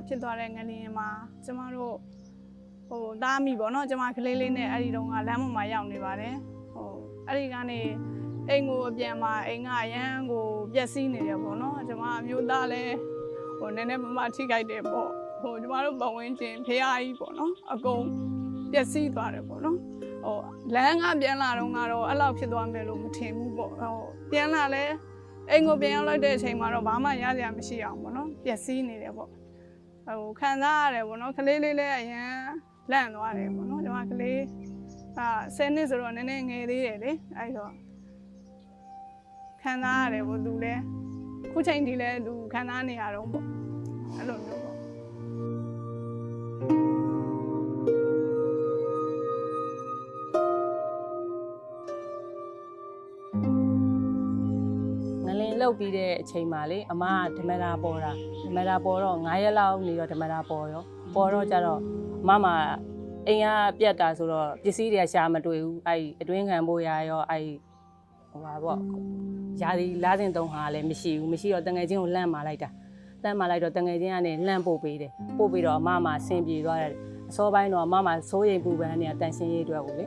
ဖြစ်သွားတဲ့ငလျင်မှာကျမတို့သားမိပေါ့နော်ကျမကလေးလေးနဲ့အဲ့ဒီတုန်းကလမ်းပေါ်မှာရောက်နေပါတယ်အဲ့ဒီကနေအိမ်ကိုအပြန်မှာအိမ်ကရမ်းကိုပျက်စီးနေတယ်ပေါ့နော်ကျမအမျိုးသားလည်းနည်းနည်းမထိခိုက်တယ်ပေါ့ကျမတို့ပတ်ဝန်းကျင်ဖះကြီးပေါ့နော်အကုန်ပျက်စီးသွားတယ်ပေါ့နော်လမ်းကပြန်လာတော့ကတော့အဲ့လောက်ဖြစ်သွားမယ်လို့မထင်ဘူးပေါ့ပြန်လာလဲအိမ်ကိုပြန်ရောက်လိုက်တဲ့အချိန်မှာတော့ဘာမှရစရာမရှိအောင်ပေါ့နော်ပျက်စီးနေတယ်ပေါ့ခံစားရတယ်ပေါ့နော်ကလေးလေးလည်းအရန်လန့်သွားတယ်ပေါ့နော်ကျွန်မကလေး10နှစ်ဆိုတော့နည်းနည်းငယ်သေးတယ်လေအဲ့တော့ခံစားရတယ်ပေါ့သူလည်းခုချိန်ဒီလည်းသူခံစားနေရတော့ပေါ့အဲ့လိုမျိုးပေါ့လုတ်ပြီးတဲ့အချိန်မှာလေအမကဓမ္မတာပေါ်တာဓမ္မတာပေါ်တော့9ရက်လောက်နေတော့ဓမ္မတာပေါ်တော့ကြတော့အမအိမ်ကပြတ်တာဆိုတော့ပစ္စည်းတွေကရှာမတွေ့ဘူးအဲ့အတွင်းခံဖို့ရရောအဲ့ပေါ့ယာဒီလားစင်သုံးဟာလည်းမရှိတော့တငယ်ချင်းကိုလှမ်းမာလိုက်တော့တငယ်ချင်းကနေလှမ်းပို့ပေးတယ်ပို့ပြီးတော့အမဆင်ပြေသွားတယ်အစောပိုင်းတော့အမစိုးရိမ်ပူပန်နေတာတန်ရှင်းရေးအတွက်ကိုလေ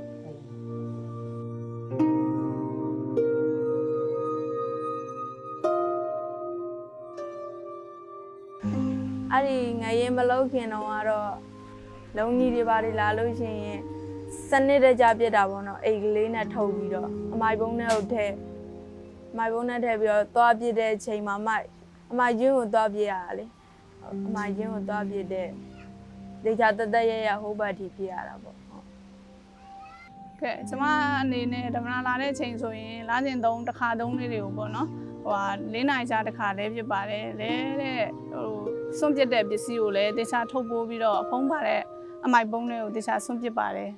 အဲ့ဒီငရင်မလုပ်ခင်တော့ကတော့လုံးကြီးတွေပါလာလို့ရှိရင်စနစ်တကျပြစ်တာပေါ့နော်အိတ်ကလေးနဲ့ထုတ်ပြီးတော့အမိုက်ပုံးနဲ့ထည့်ပြီးတော့သွားပြစ်တဲ့အချိန်မှာအမိုက်ချင်းကိုသွားပြစ်ရတာလေအမိုက်ချင်းကိုသွားပြစ်တဲ့ဒေချာတသက်ရဟိုဘက်ထိပြစ်ရတာပေါ့ကဲကျမအနေနဲ့ဓမ္မနာလာတဲ့အချိန်ဆိုရင်လားကျင်သုံးတစ်ခါသုံးလေးတွေကိုပေါ့နော်4နိုင်ချာတစ်ခါလဲဖြစ်ပါတယ်လဲတဲ့စွန့်ပစ်တဲ့ပစ္စည်းကိုလည်းတေချာထုတ်ပိုးပြီးတော့ဖုံးပါတဲ့အမိုက်ပုံးတွေကိုတေချာစွန့်ပစ်ပါတယ်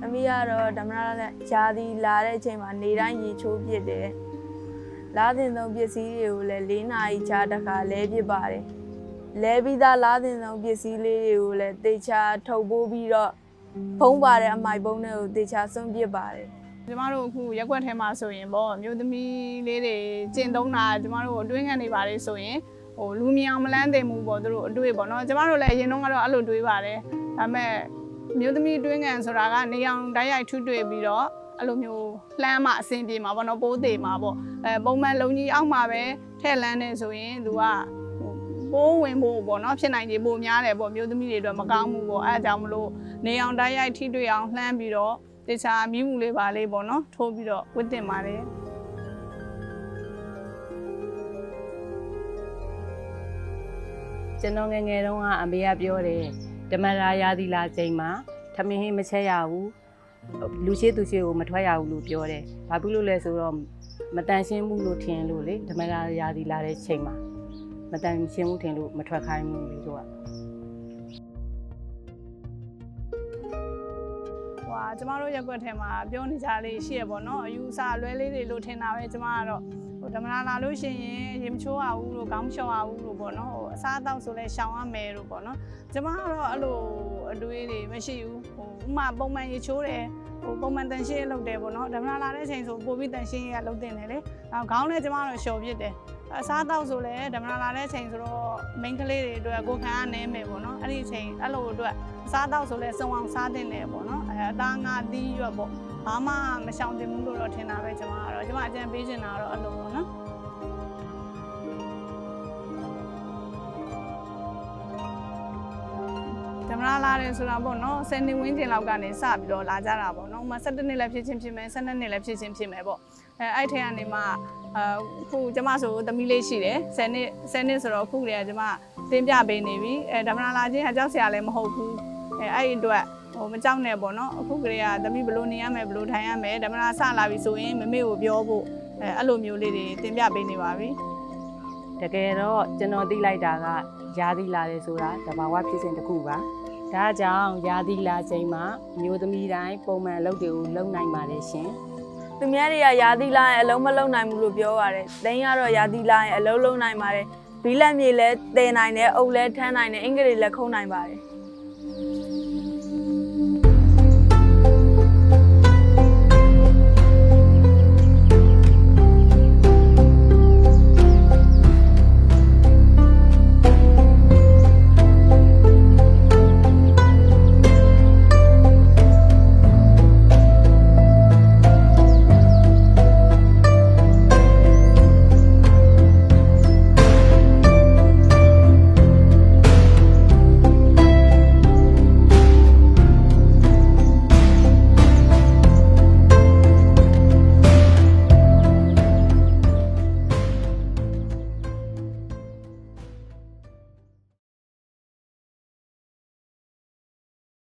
အမေကတော့ဓမ္မနာနဲ့ဂျာဒီလာတဲ့အချိန်မှာနေတိုင်းရေချိုးပစ်တယ်လားတင်သုံးပစ္စည်းတွေကိုလည်း4နာရီချာတစ်ခါလဲပစ်ပါတယ်လဲပြီးသားလားတင်သုံးပစ္စည်းလေးတွေကိုလည်းတေချာထုတ်ပိုးပြီးတော့ဖုံးပါတဲ့အမိုက်ပုံးတွေကိုတေချာစွန့်ပစ်ပါတယ်ကျမတို့အခုရက်ွက်ထဲမှာဆိုရင်ပေါ့မျိုးသမီးလေးတွေကျင့်သုံးတာကျမတို့အတွင်းခံနေပါလေဆိုရင်လူမြင်အောင်မလန်းသိမှုပေါ့သူတို့အတွေ့ပေါ့နော်ကျမတို့လည်းအရင်တော့ကတော့အဲ့လိုတွေးပါတယ်ဒါပေမဲ့မျိုးသမီးအတွင်းခံဆိုတာကနေအောင်တိုက်ရိုက်ထွတွေ့ပြီးတော့အဲ့လိုမျိုးလှမ်းမှအဆင်ပြေမှာပေါ့နော်ပိုးသေးမှာပေါ့ပုံမှန်လုံကြီးအောက်မှာပဲထည့်လန်းနေဆိုရင်သူကပိုးဝင်ဖို့ပေါ့နော်ဖြစ်နိုင်ခြေပိုများတယ်ပေါ့မျိုးသမီးတွေအတွက်မကောင်းဘူးပေါ့အဲအကြောင်းမလို့နေအောင်တိုက်ရိုက်ထိတွေ့အောင်လှမ်းပြီးတော့တခြားမိမှုလေးပါလေးပေါ့နော်ထိုးပြီးတော့ဝတ်တင်ပါတယ်ကျွန်တော်ငယ်တုန်းကအမေကပြောတယ်ဓမ္မရာယာသီလာချိန်မှာထမင်းဟင်းမချက်ရဘူးလူရှိသူရှိကိုမထွက်ရဘူးလို့ပြောတယ်ဘာဖြစ်လို့လဲဆိုတော့မတန်ရှင်းဘူးလို့ထင်လို့လေဓမ္မရာယာသီလာတဲ့ချိန်မှာမတန်ရှင်းဘူးထင်လို့မထွက်ခိုင်းဘူးလေတို့ကကျမတို့ရက်ွက်ထဲမှာပြောနေကြလေးရှိရပေါ့နော်အယူအဆလွဲလေးတွေလို့ထင်တာပဲကျမကတော့ဓမ္မနာလာလို့ရှိရင်ရေမချိုးရဘူးလို့ခေါင်းလျှော်ရဘူးလို့ပေါ့နော်အစားအသောက်ဆိုလဲရှောင်ရမယ်လို့ပေါ့နော်ကျမကတော့အဲ့လိုအတွေးတွေမရှိဘူးဥမာပုံမှန်ရေချိုးတယ်ပုံမှန်တန်ရှင်းလုပ်တယ်ပေါ့နော်ဓမ္မနာလာတဲ့အချိန်ဆိုပိုပြီးတန်ရှင်းရလုပ်တင်တယ်လေခေါင်းလည်းကျမတို့လျှော်ပြစ်တယ်အစားအသောက်ဆိုလဲဓမ္မနာလာတဲ့အချိန်ဆိုတော့မိန်းကလေးတွေအတွက်ကိုခံရနေမယ်ပေါ့နော်အဲ့ဒီအချိန်အဲ့လိုအတွက်အစားအသောက်ဆိုလဲစုံအောင်စားတင်တယ်ပေါ့နော်အသားငါသီးရွက်ပေါ့ဘာမှမရှောင်တင်ဘူးလို့တော့ထင်တာပဲကျမကတော့ကျမအကြံပေးချင်တာတော့အဲ့လိုပေါ့နော်ဓမ္မနာလာတယ်ဆိုတာပေါ့နော်10နှစ်ဝန်းကျင်လောက်ကနေစပြီးတော့လာကြတာပေါ့နော်17နှစ်လည်းဖြစ်ချင်းဖြစ်မယ်12နှစ်လည်းဖြစ်ချင်းဖြစ်မယ်ပေါ့အဲ့ထဲကနေမှအခုကျမဆိုသမီးလေးရှိတယ်10နှစ်ဆိုတော့အခုတည်းကကျမတင်ပြပေးနေပြီဓမ္မနာလာချင်းကကြောက်စရာလည်းမဟုတ်ဘူးအဲ့ဒီအတွက်မကြောက်နဲ့ပေါ့နော်အခုကလေးကသမီးဘလို့နေရမယ်ဘလို့ထိုင်ရမယ်ဓမ္မနာစလာပြီဆိုရင်မမေကိုပြောဖို့အဲ့လိုမျိုးလေးတွေတင်ပြပေးနေပါပြီတကယ်တော့ကျွန်တော်သိလိုက်တာကယာသီလာတယ်ဆိုတာတဘာဝဖြစ်စဉ်တစ်ခုပါဒါကြောင့်ယာသီလာချိန်မှာမျိုးသမီးတိုင်းပုံမှန်လုပ်တွေကိုလုပ်နိုင်ပါတယ်ရှင်သူများတွေကယာသီလာရင်အလုံးမလုံးနိုင်ဘူးလို့ပြောပါတယ်။တိုင်းကတော့ယာသီလာရင်အလုံးလုံးနိုင်ပါတယ်။ဘီလက်မြေလည်းတည်နိုင်တယ်၊အုပ်လည်းထမ်းနိုင်တယ်၊အင်္ဂလိပ်လည်းခုံနိုင်ပါတယ်။